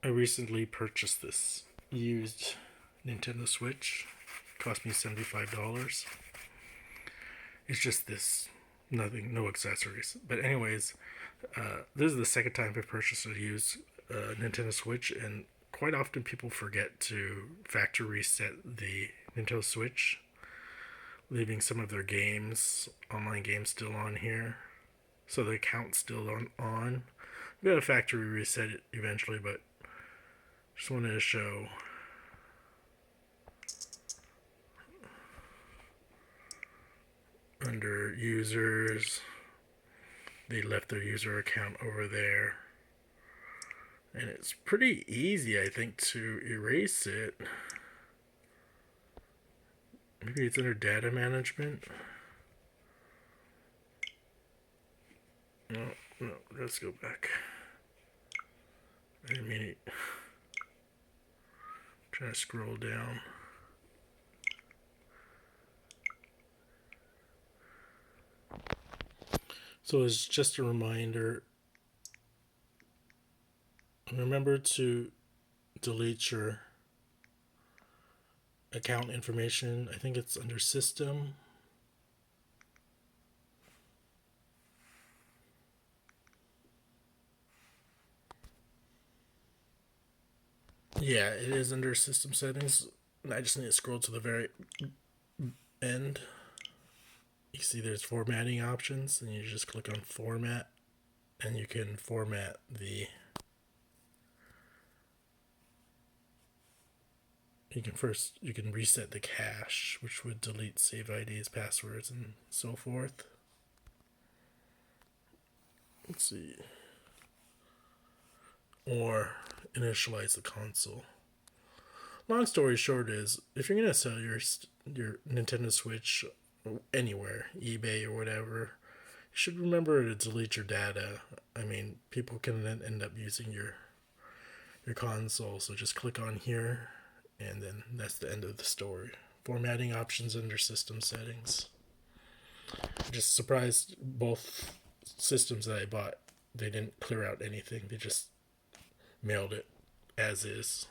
I recently purchased this used Nintendo Switch. It cost me $75. It's just this, nothing, no accessories. But anyways, this is the second time I've purchased a used Nintendo Switch, and quite often people forget to factory reset the Nintendo Switch, leaving some of their games, online games, still on here. So the account's still on. We gotta factory reset it eventually, but just wanted to show under users, they left their user account over there. And it's pretty easy, I think, to erase it. Maybe it's under data management. No, let's go back. I mean, trying to scroll down. So it's just a reminder. Remember to delete your account information. I think it's under system. Yeah, it is under system settings. I just need to scroll to the very end. You see there's formatting options, and you just click on format, and you can format the you can reset the cache, which would delete save IDs, passwords, and so forth. Let's see. Or initialize the console. Long story short is, if you're gonna sell your Nintendo Switch anywhere, eBay or whatever, you should remember to delete your data. I mean, people can then end up using your console, so just click on here, and then that's the end of the story. Formatting options under system settings. Just surprised both systems that I bought, they didn't clear out anything. They just mailed it as is.